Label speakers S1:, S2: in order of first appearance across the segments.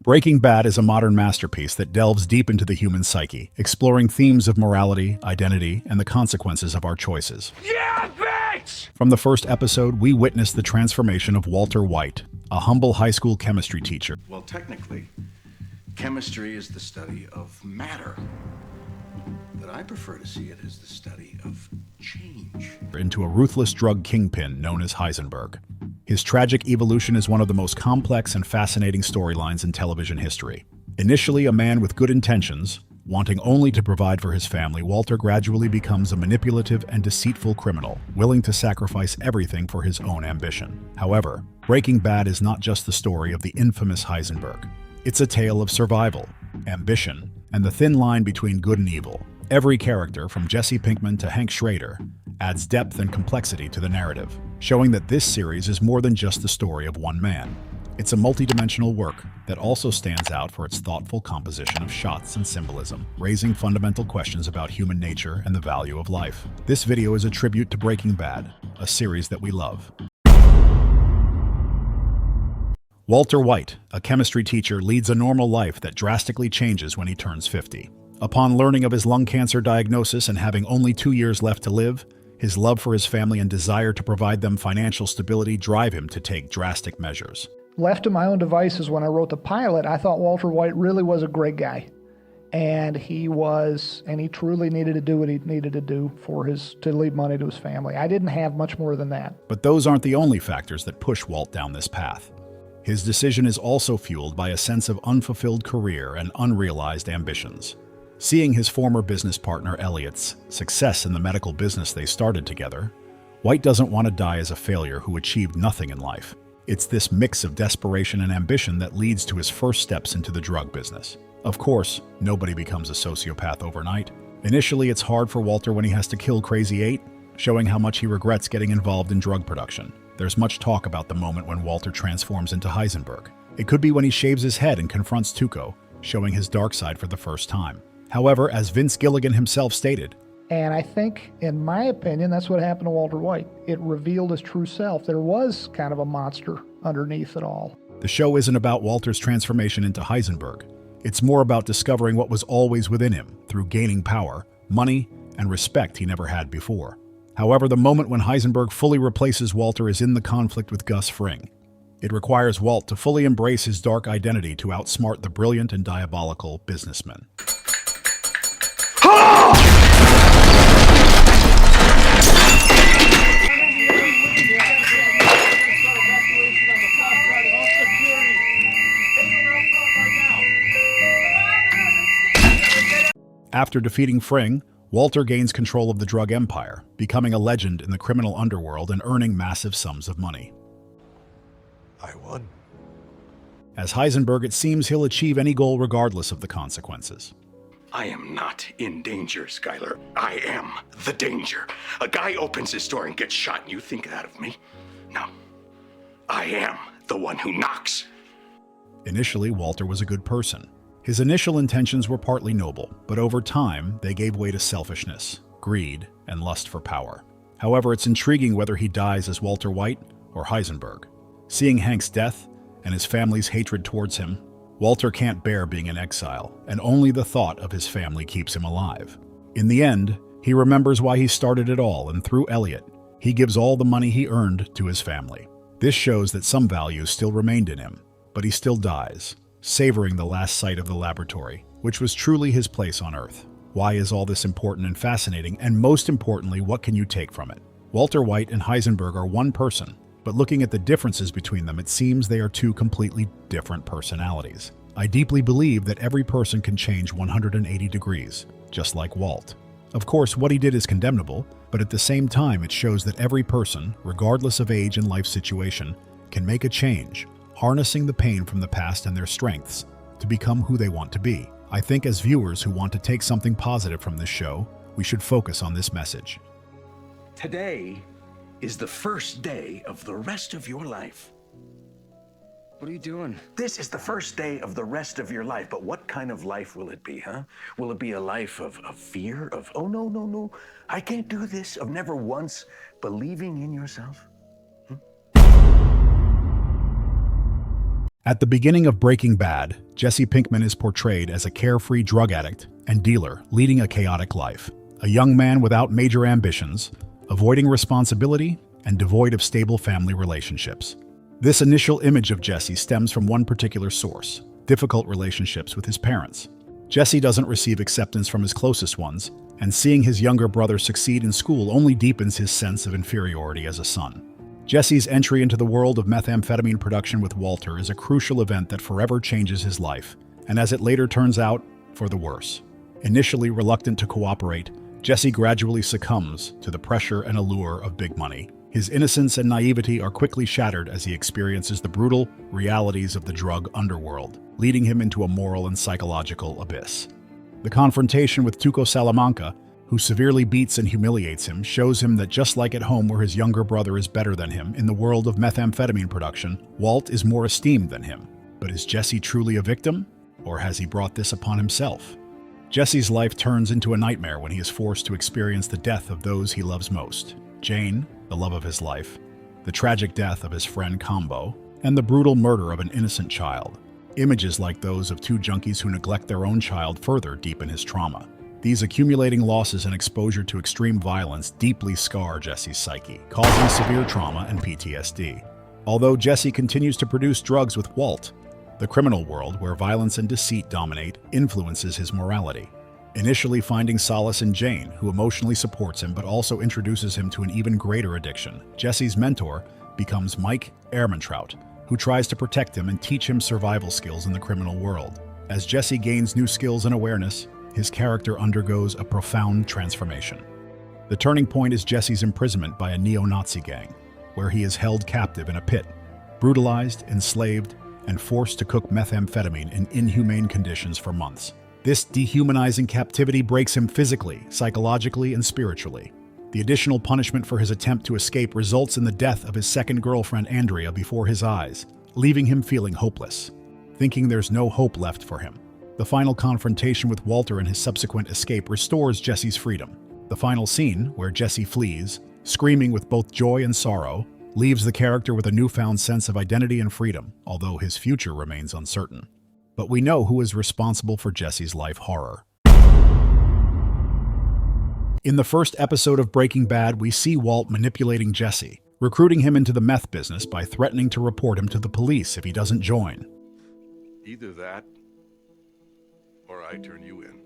S1: Breaking Bad is a modern masterpiece that delves deep into the human psyche, exploring themes of morality, identity, and the consequences of our choices.
S2: Yeah, bitch!
S1: From the first episode, we witness the transformation of Walter White, a humble high school chemistry teacher.
S3: Well, technically, chemistry is the study of matter. But I prefer to see it as the study of change.
S1: Into a ruthless drug kingpin known as Heisenberg. His tragic evolution is one of the most complex and fascinating storylines in television history. Initially a man with good intentions, wanting only to provide for his family, Walter gradually becomes a manipulative and deceitful criminal, willing to sacrifice everything for his own ambition. However, Breaking Bad is not just the story of the infamous Heisenberg. It's a tale of survival, ambition, and the thin line between good and evil. Every character, from Jesse Pinkman to Hank Schrader, adds depth and complexity to the narrative, showing that this series is more than just the story of one man. It's a multidimensional work that also stands out for its thoughtful composition of shots and symbolism, raising fundamental questions about human nature and the value of life. This video is a tribute to Breaking Bad, a series that we love. Walter White, a chemistry teacher, leads a normal life that drastically changes when he turns 50. Upon learning of his lung cancer diagnosis and having only 2 years left to live, his love for his family and desire to provide them financial stability drive him to take drastic measures.
S4: Left to my own devices, when I wrote the pilot, I thought Walter White really was a great guy. And he truly needed to do what he needed to do to leave money to his family. I didn't have much more than that.
S1: But those aren't the only factors that push Walt down this path. His decision is also fueled by a sense of unfulfilled career and unrealized ambitions. Seeing his former business partner Elliot's success in the medical business they started together, White doesn't want to die as a failure who achieved nothing in life. It's this mix of desperation and ambition that leads to his first steps into the drug business. Of course, nobody becomes a sociopath overnight. Initially, it's hard for Walter when he has to kill Crazy 8, showing how much he regrets getting involved in drug production. There's much talk about the moment when Walter transforms into Heisenberg. It could be when he shaves his head and confronts Tuco, showing his dark side for the first time. However, as Vince Gilligan himself stated,
S4: and I think, in my opinion, that's what happened to Walter White. It revealed his true self. There was kind of a monster underneath it all.
S1: The show isn't about Walter's transformation into Heisenberg. It's more about discovering what was always within him through gaining power, money, and respect he never had before. However, the moment when Heisenberg fully replaces Walter is in the conflict with Gus Fring. It requires Walt to fully embrace his dark identity to outsmart the brilliant and diabolical businessman. After defeating Fring, Walter gains control of the drug empire, becoming a legend in the criminal underworld and earning massive sums of money.
S5: I won.
S1: As Heisenberg, it seems he'll achieve any goal regardless of the consequences.
S3: I am not in danger, Skyler. I am the danger. A guy opens his door and gets shot, and you think that of me? No. I am the one who knocks.
S1: Initially, Walter was a good person. His initial intentions were partly noble, but over time, they gave way to selfishness, greed, and lust for power. However, it's intriguing whether he dies as Walter White or Heisenberg. Seeing Hank's death and his family's hatred towards him, Walter can't bear being in exile, and only the thought of his family keeps him alive. In the end, he remembers why he started it all, and through Elliot, he gives all the money he earned to his family. This shows that some values still remained in him, but he still dies, savoring the last sight of the laboratory, which was truly his place on Earth. Why is all this important and fascinating, and most importantly, what can you take from it? Walter White and Heisenberg are one person, but looking at the differences between them, it seems they are two completely different personalities. I deeply believe that every person can change 180 degrees, just like Walt. Of course, what he did is condemnable, but at the same time, it shows that every person, regardless of age and life situation, can make a change, harnessing the pain from the past and their strengths to become who they want to be. I think as viewers who want to take something positive from this show, we should focus on this message.
S3: Today is the first day of the rest of your life.
S2: What are you doing?
S3: This is the first day of the rest of your life, but what kind of life will it be, huh? Will it be a life of fear, of, oh, no, I can't do this, of never once believing in yourself?
S1: At the beginning of Breaking Bad, Jesse Pinkman is portrayed as a carefree drug addict and dealer leading a chaotic life. A young man without major ambitions, avoiding responsibility, and devoid of stable family relationships. This initial image of Jesse stems from one particular source: difficult relationships with his parents. Jesse doesn't receive acceptance from his closest ones, and seeing his younger brother succeed in school only deepens his sense of inferiority as a son. Jesse's entry into the world of methamphetamine production with Walter is a crucial event that forever changes his life, and as it later turns out, for the worse. Initially reluctant to cooperate, Jesse gradually succumbs to the pressure and allure of big money. His innocence and naivety are quickly shattered as he experiences the brutal realities of the drug underworld, leading him into a moral and psychological abyss. The confrontation with Tuco Salamanca, who severely beats and humiliates him, shows him that just like at home where his younger brother is better than him, in the world of methamphetamine production, Walt is more esteemed than him. But is Jesse truly a victim, or has he brought this upon himself? Jesse's life turns into a nightmare when he is forced to experience the death of those he loves most: Jane, the love of his life, the tragic death of his friend Combo, and the brutal murder of an innocent child. Images like those of two junkies who neglect their own child further deepen his trauma. These accumulating losses and exposure to extreme violence deeply scar Jesse's psyche, causing severe trauma and PTSD. Although Jesse continues to produce drugs with Walt, the criminal world, where violence and deceit dominate, influences his morality. Initially finding solace in Jane, who emotionally supports him but also introduces him to an even greater addiction, Jesse's mentor becomes Mike Ehrmantraut, who tries to protect him and teach him survival skills in the criminal world. As Jesse gains new skills and awareness, his character undergoes a profound transformation. The turning point is Jesse's imprisonment by a neo-Nazi gang, where he is held captive in a pit, brutalized, enslaved, and forced to cook methamphetamine in inhumane conditions for months. This dehumanizing captivity breaks him physically, psychologically, and spiritually. The additional punishment for his attempt to escape results in the death of his second girlfriend Andrea before his eyes, leaving him feeling hopeless, thinking there's no hope left for him. The final confrontation with Walter and his subsequent escape restores Jesse's freedom. The final scene, where Jesse flees, screaming with both joy and sorrow, leaves the character with a newfound sense of identity and freedom, although his future remains uncertain. But we know who is responsible for Jesse's life horror. In the first episode of Breaking Bad, we see Walt manipulating Jesse, recruiting him into the meth business by threatening to report him to the police if he doesn't join.
S5: Either that, or I turn you in.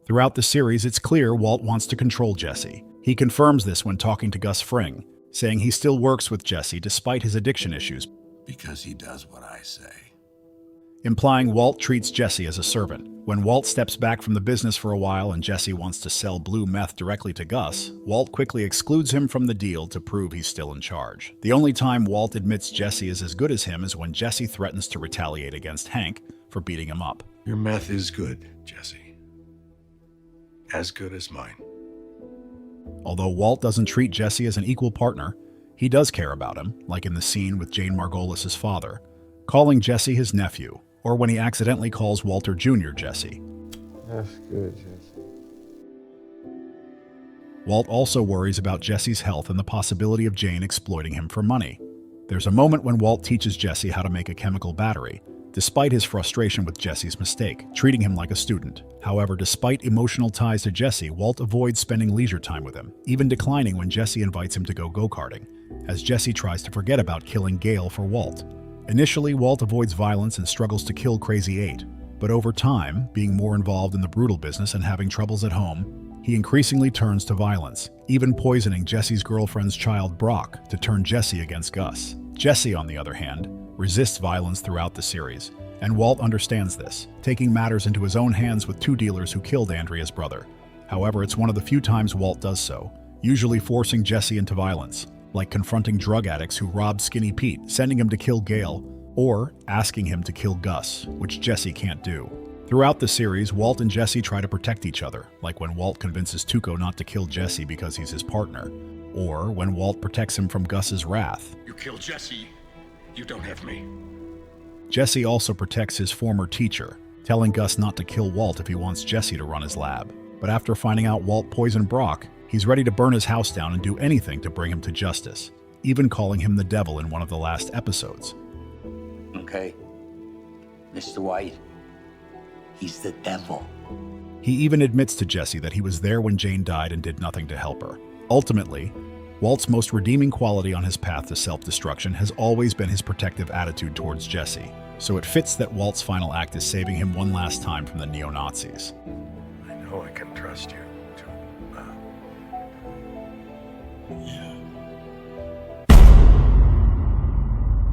S1: Throughout the series, it's clear Walt wants to control Jesse. He confirms this when talking to Gus Fring, saying he still works with Jesse despite his addiction issues,
S5: Because he does what I say.
S1: implying Walt treats Jesse as a servant. When Walt steps back from the business for a while and Jesse wants to sell blue meth directly to Gus, Walt quickly excludes him from the deal to prove he's still in charge. The only time Walt admits Jesse is as good as him is when Jesse threatens to retaliate against Hank for beating him up.
S5: Your meth is good, Jesse. As good as mine.
S1: Although Walt doesn't treat Jesse as an equal partner, he does care about him, like in the scene with Jane Margolis' father, calling Jesse his nephew, or when he accidentally calls Walter Jr. Jesse.
S6: That's good, Jesse.
S1: Walt also worries about Jesse's health and the possibility of Jane exploiting him for money. There's a moment when Walt teaches Jesse how to make a chemical battery, despite his frustration with Jesse's mistake, treating him like a student. However, despite emotional ties to Jesse, Walt avoids spending leisure time with him, even declining when Jesse invites him to go go-karting, as Jesse tries to forget about killing Gale for Walt. Initially, Walt avoids violence and struggles to kill Crazy 8, but over time, being more involved in the brutal business and having troubles at home, he increasingly turns to violence, even poisoning Jesse's girlfriend's child Brock to turn Jesse against Gus. Jesse, on the other hand, resists violence throughout the series, and Walt understands this, taking matters into his own hands with two dealers who killed Andrea's brother. However, it's one of the few times Walt does so, usually forcing Jesse into violence, like confronting drug addicts who robbed Skinny Pete, sending him to kill Gale, or asking him to kill Gus, which Jesse can't do. Throughout the series, Walt and Jesse try to protect each other, like when Walt convinces Tuco not to kill Jesse because he's his partner, or when Walt protects him from Gus's wrath.
S3: You kill Jesse, you don't have me.
S1: Jesse also protects his former teacher, telling Gus not to kill Walt if he wants Jesse to run his lab. But after finding out Walt poisoned Brock, he's ready to burn his house down and do anything to bring him to justice, even calling him the devil in one of the last episodes.
S7: okay? Mr. White, he's the devil.
S1: He even admits to Jesse that he was there when Jane died and did nothing to help her. Ultimately, Walt's most redeeming quality on his path to self-destruction has always been his protective attitude towards Jesse. So it fits that Walt's final act is saving him one last time from the neo-Nazis.
S5: I know I can trust you to,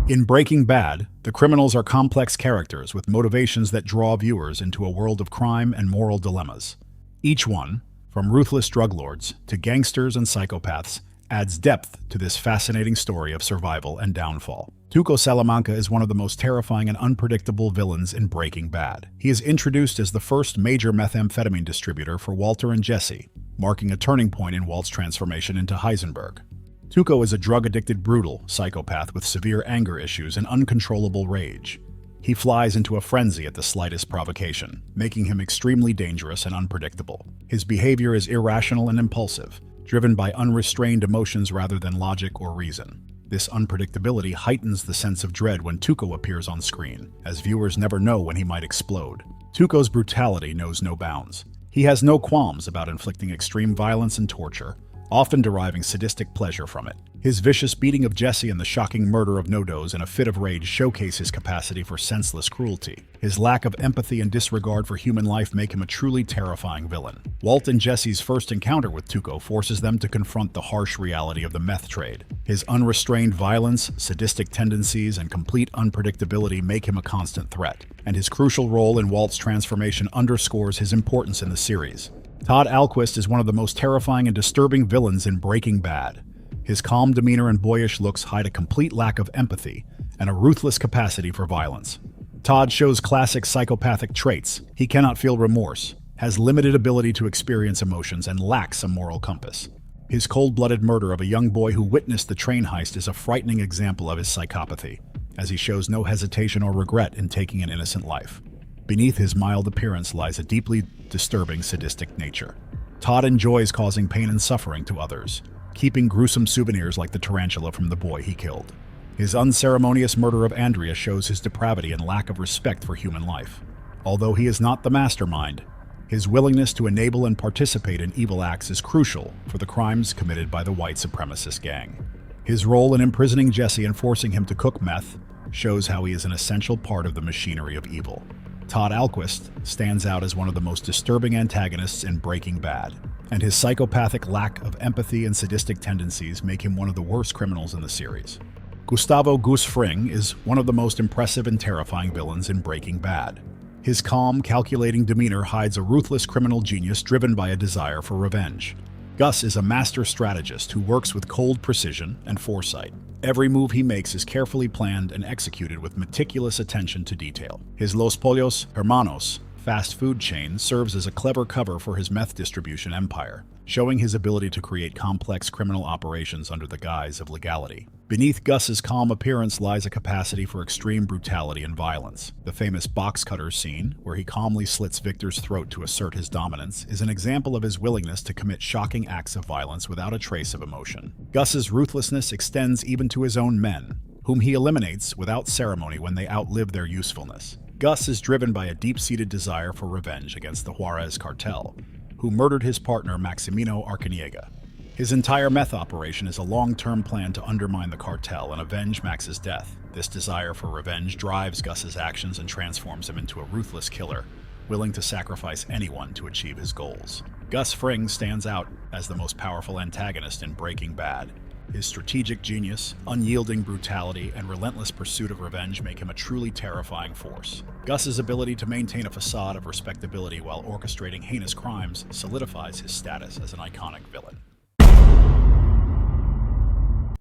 S1: In Breaking Bad, the criminals are complex characters with motivations that draw viewers into a world of crime and moral dilemmas. Each one, from ruthless drug lords to gangsters and psychopaths, adds depth to this fascinating story of survival and downfall. Tuco Salamanca is one of the most terrifying and unpredictable villains in Breaking Bad. He is introduced as the first major methamphetamine distributor for Walter and Jesse, marking a turning point in Walt's transformation into Heisenberg. Tuco is a drug-addicted, brutal psychopath with severe anger issues and uncontrollable rage. He flies into a frenzy at the slightest provocation, making him extremely dangerous and unpredictable. His behavior is irrational and impulsive, driven by unrestrained emotions rather than logic or reason. This unpredictability heightens the sense of dread when Tuco appears on screen, as viewers never know when he might explode. Tuco's brutality knows no bounds. He has no qualms about inflicting extreme violence and torture, often deriving sadistic pleasure from it. His vicious beating of Jesse and the shocking murder of Nodos in a fit of rage showcase his capacity for senseless cruelty. His lack of empathy and disregard for human life make him a truly terrifying villain. Walt and Jesse's first encounter with Tuco forces them to confront the harsh reality of the meth trade. His unrestrained violence, sadistic tendencies, and complete unpredictability make him a constant threat, and his crucial role in Walt's transformation underscores his importance in the series. Todd Alquist is one of the most terrifying and disturbing villains in Breaking Bad. His calm demeanor and boyish looks hide a complete lack of empathy and a ruthless capacity for violence. Todd shows classic psychopathic traits. He cannot feel remorse, has limited ability to experience emotions, and lacks a moral compass. His cold-blooded murder of a young boy who witnessed the train heist is a frightening example of his psychopathy, as he shows no hesitation or regret in taking an innocent life. Beneath his mild appearance lies a deeply disturbing sadistic nature. Todd enjoys causing pain and suffering to others, keeping gruesome souvenirs like the tarantula from the boy he killed. His unceremonious murder of Andrea shows his depravity and lack of respect for human life. Although he is not the mastermind, his willingness to enable and participate in evil acts is crucial for the crimes committed by the white supremacist gang. His role in imprisoning Jesse and forcing him to cook meth shows how he is an essential part of the machinery of evil. Todd Alquist stands out as one of the most disturbing antagonists in Breaking Bad, and his psychopathic lack of empathy and sadistic tendencies make him one of the worst criminals in the series. Gustavo Gus Fring is one of the most impressive and terrifying villains in Breaking Bad. His calm, calculating demeanor hides a ruthless criminal genius driven by a desire for revenge. Gus is a master strategist who works with cold precision and foresight. Every move he makes is carefully planned and executed with meticulous attention to detail. His Los Pollos Hermanos fast food chain serves as a clever cover for his meth distribution empire, showing his ability to create complex criminal operations under the guise of legality. Beneath Gus's calm appearance lies a capacity for extreme brutality and violence. The famous box cutter scene, where he calmly slits Victor's throat to assert his dominance, is an example of his willingness to commit shocking acts of violence without a trace of emotion. Gus's ruthlessness extends even to his own men, whom he eliminates without ceremony when they outlive their usefulness. Gus is driven by a deep-seated desire for revenge against the Juarez cartel, who murdered his partner Maximino Arcaniega. His entire meth operation is a long-term plan to undermine the cartel and avenge Max's death. This desire for revenge drives Gus's actions and transforms him into a ruthless killer, willing to sacrifice anyone to achieve his goals. Gus Fring stands out as the most powerful antagonist in Breaking Bad. His strategic genius, unyielding brutality, and relentless pursuit of revenge make him a truly terrifying force. Gus's ability to maintain a facade of respectability while orchestrating heinous crimes solidifies his status as an iconic villain.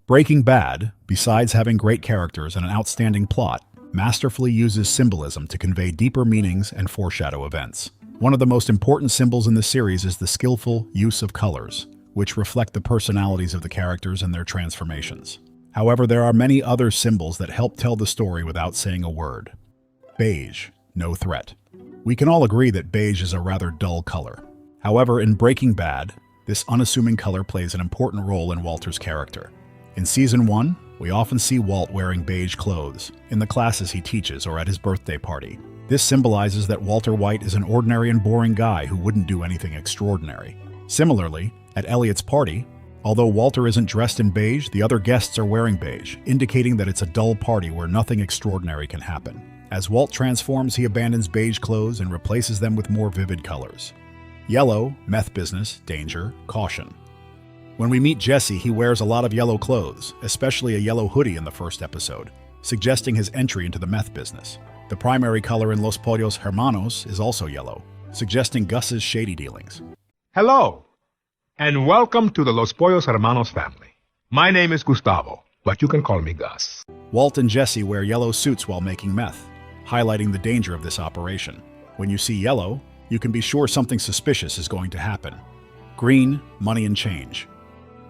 S1: Breaking Bad, besides having great characters and an outstanding plot, masterfully uses symbolism to convey deeper meanings and foreshadow events. One of the most important symbols in the series is the skillful use of colors, which reflect the personalities of the characters and their transformations. However, there are many other symbols that help tell the story without saying a word. Beige, no threat. We can all agree that beige is a rather dull color. However, in Breaking Bad, this unassuming color plays an important role in Walter's character. In Season 1, We often see Walt wearing beige clothes, in the classes he teaches or at his birthday party. This symbolizes that Walter White is an ordinary and boring guy who wouldn't do anything extraordinary. Similarly, at Elliot's party, although Walter isn't dressed in beige, the other guests are wearing beige, indicating that it's a dull party where nothing extraordinary can happen. As Walt transforms, he abandons beige clothes and replaces them with more vivid colors. Yellow, meth business, danger, caution. When we meet Jesse, he wears a lot of yellow clothes, especially a yellow hoodie in the first episode, suggesting his entry into the meth business. The primary color in Los Pollos Hermanos is also yellow, suggesting Gus's shady dealings.
S8: Hello, and welcome to the Los Pollos Hermanos family. My name is Gustavo, but you can call me Gus.
S1: Walt and Jesse wear yellow suits while making meth, highlighting the danger of this operation. When you see yellow, you can be sure something suspicious is going to happen. Green, money and change.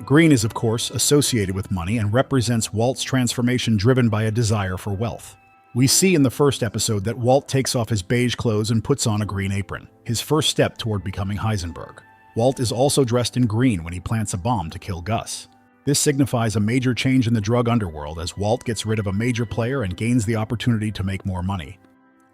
S1: Green is, of course, associated with money and represents Walt's transformation driven by a desire for wealth. We see in the first episode that Walt takes off his beige clothes and puts on a green apron, his first step toward becoming Heisenberg. Walt is also dressed in green when he plants a bomb to kill Gus. This signifies a major change in the drug underworld as Walt gets rid of a major player and gains the opportunity to make more money.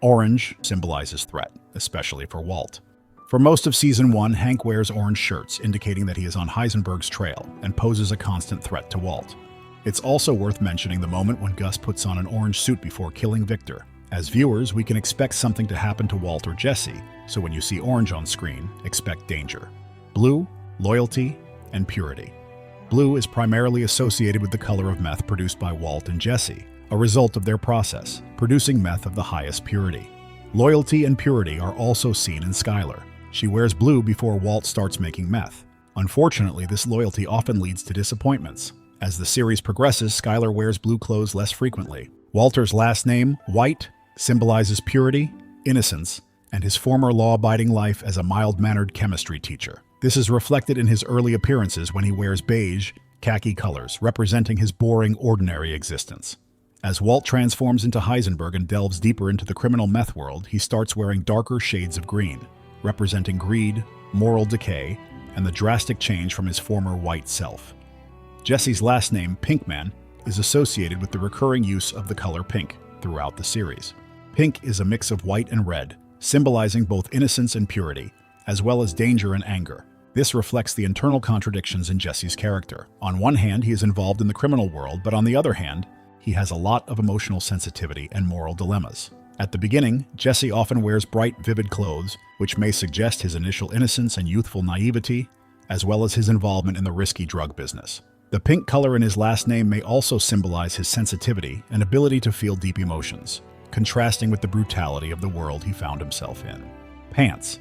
S1: Orange symbolizes threat, especially for Walt. For most of Season 1, Hank wears orange shirts, indicating that he is on Heisenberg's trail and poses a constant threat to Walt. It's also worth mentioning the moment when Gus puts on an orange suit before killing Victor. As viewers, we can expect something to happen to Walt or Jesse, so when you see orange on screen, expect danger. Blue, loyalty, and purity. Blue is primarily associated with the color of meth produced by Walt and Jesse, a result of their process, producing meth of the highest purity. Loyalty and purity are also seen in Skylar. She wears blue before Walt starts making meth. Unfortunately, this loyalty often leads to disappointments. As the series progresses, Skylar wears blue clothes less frequently. Walter's last name, White, symbolizes purity, innocence, and his former law-abiding life as a mild-mannered chemistry teacher. This is reflected in his early appearances when he wears beige, khaki colors, representing his boring, ordinary existence. As Walt transforms into Heisenberg and delves deeper into the criminal meth world, he starts wearing darker shades of green, representing greed, moral decay, and the drastic change from his former white self. Jesse's last name, Pinkman, is associated with the recurring use of the color pink throughout the series. Pink is a mix of white and red, symbolizing both innocence and purity, as well as danger and anger. This reflects the internal contradictions in Jesse's character. On one hand, he is involved in the criminal world, but on the other hand, he has a lot of emotional sensitivity and moral dilemmas. At the beginning, Jesse often wears bright, vivid clothes, which may suggest his initial innocence and youthful naivety, as well as his involvement in the risky drug business. The pink color in his last name may also symbolize his sensitivity and ability to feel deep emotions, contrasting with the brutality of the world he found himself in. Pants.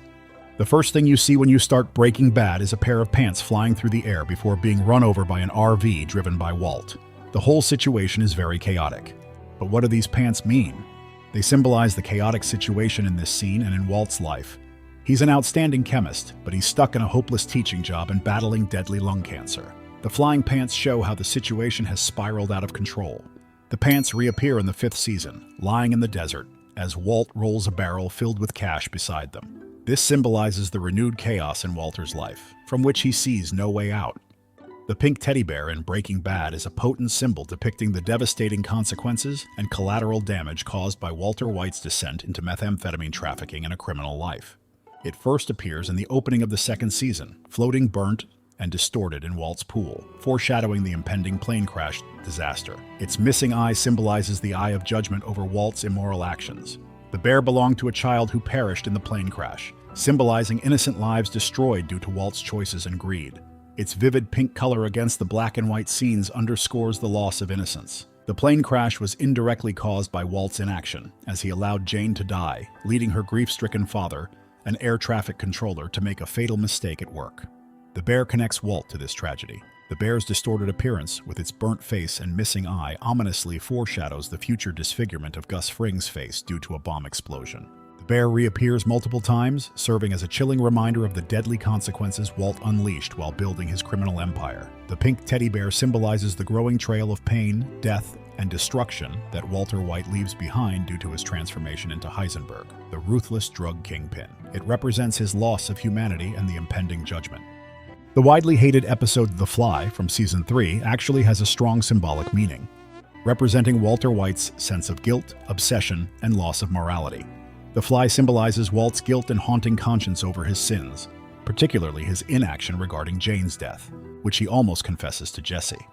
S1: The first thing you see when you start Breaking Bad is a pair of pants flying through the air before being run over by an RV driven by Walt. The whole situation is very chaotic. But what do these pants mean? They symbolize the chaotic situation in this scene and in Walt's life. He's an outstanding chemist, but he's stuck in a hopeless teaching job and battling deadly lung cancer. The flying pants show how the situation has spiraled out of control. The pants reappear in the 5th season, lying in the desert, as Walt rolls a barrel filled with cash beside them. This symbolizes the renewed chaos in Walter's life, from which he sees no way out. The pink teddy bear in Breaking Bad is a potent symbol depicting the devastating consequences and collateral damage caused by Walter White's descent into methamphetamine trafficking and a criminal life. It first appears in the opening of the 2nd season, floating burnt and distorted in Walt's pool, foreshadowing the impending plane crash disaster. Its missing eye symbolizes the eye of judgment over Walt's immoral actions. The bear belonged to a child who perished in the plane crash, symbolizing innocent lives destroyed due to Walt's choices and greed. Its vivid pink color against the black and white scenes underscores the loss of innocence. The plane crash was indirectly caused by Walt's inaction, as he allowed Jane to die, leading her grief-stricken father, an air traffic controller, to make a fatal mistake at work. The bear connects Walt to this tragedy. The bear's distorted appearance, with its burnt face and missing eye, ominously foreshadows the future disfigurement of Gus Fring's face due to a bomb explosion. The bear reappears multiple times, serving as a chilling reminder of the deadly consequences Walt unleashed while building his criminal empire. The pink teddy bear symbolizes the growing trail of pain, death, and destruction that Walter White leaves behind due to his transformation into Heisenberg, the ruthless drug kingpin. It represents his loss of humanity and the impending judgment. The widely hated episode The Fly from Season 3 actually has a strong symbolic meaning. representing Walter White's sense of guilt, obsession, and loss of morality. The fly symbolizes Walt's guilt and haunting conscience over his sins, particularly his inaction regarding Jane's death, which he almost confesses to Jesse.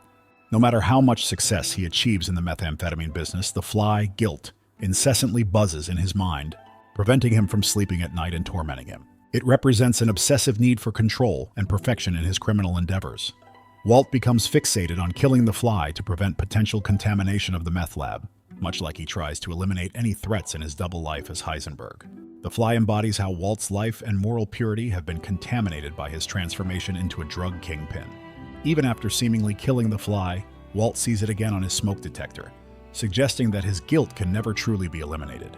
S1: No matter how much success he achieves in the methamphetamine business, the fly, guilt, incessantly buzzes in his mind, preventing him from sleeping at night and tormenting him. It represents an obsessive need for control and perfection in his criminal endeavors. Walt becomes fixated on killing the fly to prevent potential contamination of the meth lab, much like he tries to eliminate any threats in his double life as Heisenberg. The fly embodies how Walt's life and moral purity have been contaminated by his transformation into a drug kingpin. Even after seemingly killing the fly, Walt sees it again on his smoke detector, suggesting that his guilt can never truly be eliminated.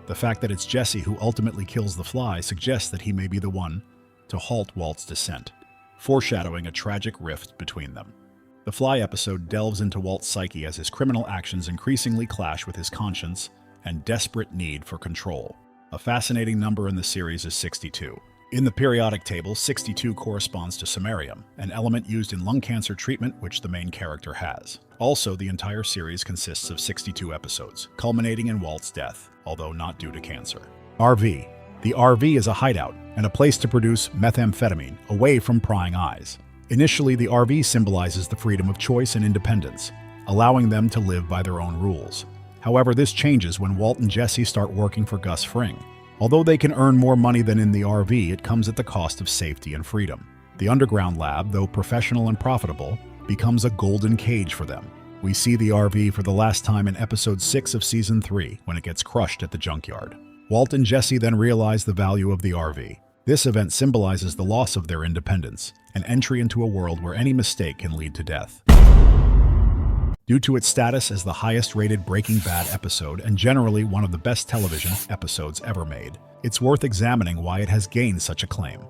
S1: The fact that it's Jesse who ultimately kills the fly suggests that he may be the one to halt Walt's descent, foreshadowing a tragic rift between them. The Fly episode delves into Walt's psyche as his criminal actions increasingly clash with his conscience and desperate need for control. A fascinating number in the series is 62. In the periodic table, 62 corresponds to samarium, an element used in lung cancer treatment which the main character has. Also, the entire series consists of 62 episodes, culminating in Walt's death, although not due to cancer. RV. The RV is a hideout and a place to produce methamphetamine away from prying eyes. Initially, the RV symbolizes the freedom of choice and independence, allowing them to live by their own rules. However, this changes when Walt and Jesse start working for Gus Fring. Although they can earn more money than in the RV, it comes at the cost of safety and freedom. The underground lab, though professional and profitable, becomes a golden cage for them. We see the RV for the last time in episode 6 of season 3, when it gets crushed at the junkyard. Walt and Jesse then realize the value of the RV. This event symbolizes the loss of their independence, an entry into a world where any mistake can lead to death. Due to its status as the highest-rated Breaking Bad episode and generally one of the best television episodes ever made, it's worth examining why it has gained such acclaim.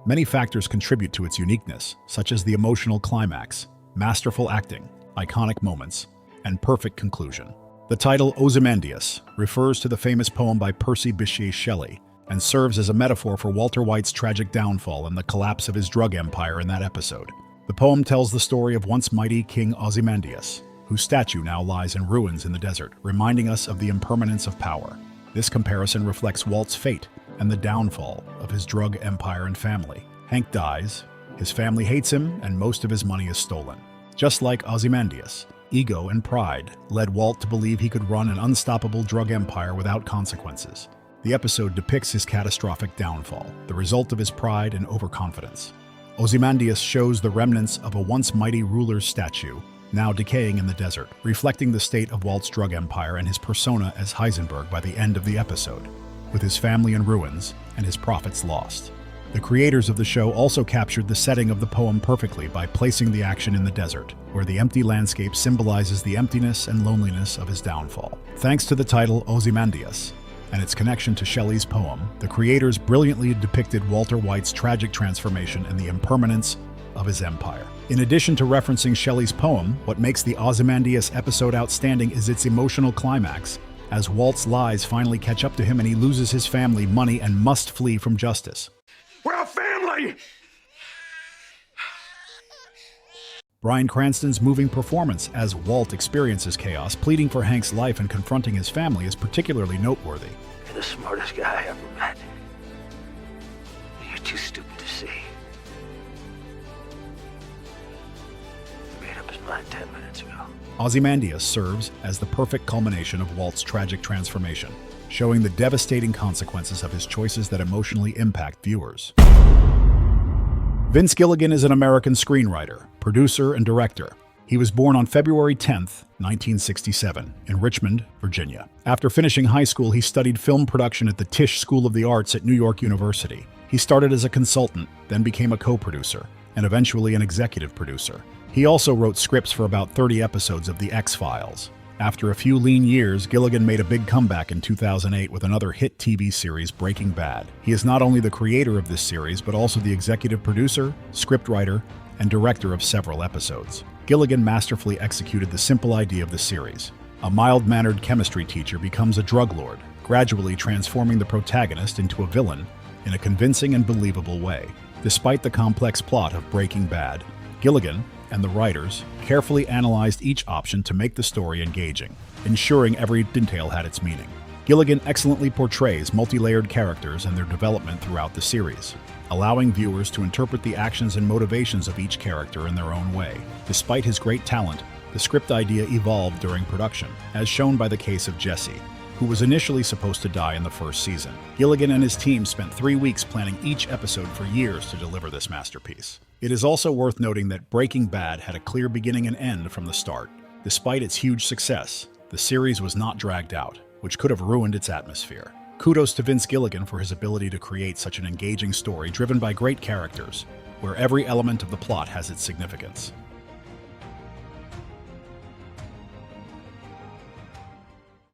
S1: Many factors contribute to its uniqueness, such as the emotional climax, masterful acting, iconic moments, and perfect conclusion. The title Ozymandias refers to the famous poem by Percy Bysshe Shelley and serves as a metaphor for Walter White's tragic downfall and the collapse of his drug empire in that episode. The poem tells the story of once mighty King Ozymandias, whose statue now lies in ruins in the desert, reminding us of the impermanence of power. This comparison reflects Walt's fate and the downfall of his drug empire and family. Hank dies, his family hates him, and most of his money is stolen. Just like Ozymandias, ego and pride led Walt to believe he could run an unstoppable drug empire without consequences. The episode depicts his catastrophic downfall, the result of his pride and overconfidence. Ozymandias shows the remnants of a once mighty ruler's statue, now decaying in the desert, reflecting the state of Walt's drug empire and his persona as Heisenberg by the end of the episode, with his family in ruins and his profits lost. The creators of the show also captured the setting of the poem perfectly by placing the action in the desert, where the empty landscape symbolizes the emptiness and loneliness of his downfall. Thanks to the title Ozymandias and its connection to Shelley's poem, the creators brilliantly depicted Walter White's tragic transformation and the impermanence of his empire. In addition to referencing Shelley's poem, what makes the Ozymandias episode outstanding is its emotional climax, as Walt's lies finally catch up to him and he loses his family, money, and must flee from justice.
S3: We're a family!
S1: Bryan Cranston's moving performance as Walt experiences chaos, pleading for Hank's life and confronting his family is particularly noteworthy.
S7: You're the smartest guy I ever met. You're too stupid to see. He made up his mind 10 minutes ago.
S1: Ozymandias serves as the perfect culmination of Walt's tragic transformation, showing the devastating consequences of his choices that emotionally impact viewers. Vince Gilligan is an American screenwriter, producer, and director. He was born on February 10, 1967, in Richmond, Virginia. After finishing high school, he studied film production at the Tisch School of the Arts at New York University. He started as a consultant, then became a co-producer, and eventually an executive producer. He also wrote scripts for about 30 episodes of The X-Files. After a few lean years, Gilligan made a big comeback in 2008 with another hit TV series, Breaking Bad. He is not only the creator of this series, but also the executive producer, scriptwriter, and director of several episodes. Gilligan masterfully executed the simple idea of the series. A mild-mannered chemistry teacher becomes a drug lord, gradually transforming the protagonist into a villain in a convincing and believable way. Despite the complex plot of Breaking Bad, Gilligan and the writers carefully analyzed each option to make the story engaging, ensuring every detail had its meaning. Gilligan excellently portrays multi-layered characters and their development throughout the series, allowing viewers to interpret the actions and motivations of each character in their own way. Despite his great talent, the script idea evolved during production, as shown by the case of Jesse, who was initially supposed to die in the first season. Gilligan and his team spent 3 weeks planning each episode for years to deliver this masterpiece. It is also worth noting that Breaking Bad had a clear beginning and end from the start. Despite its huge success, the series was not dragged out, which could have ruined its atmosphere. Kudos to Vince Gilligan for his ability to create such an engaging story driven by great characters, where every element of the plot has its significance.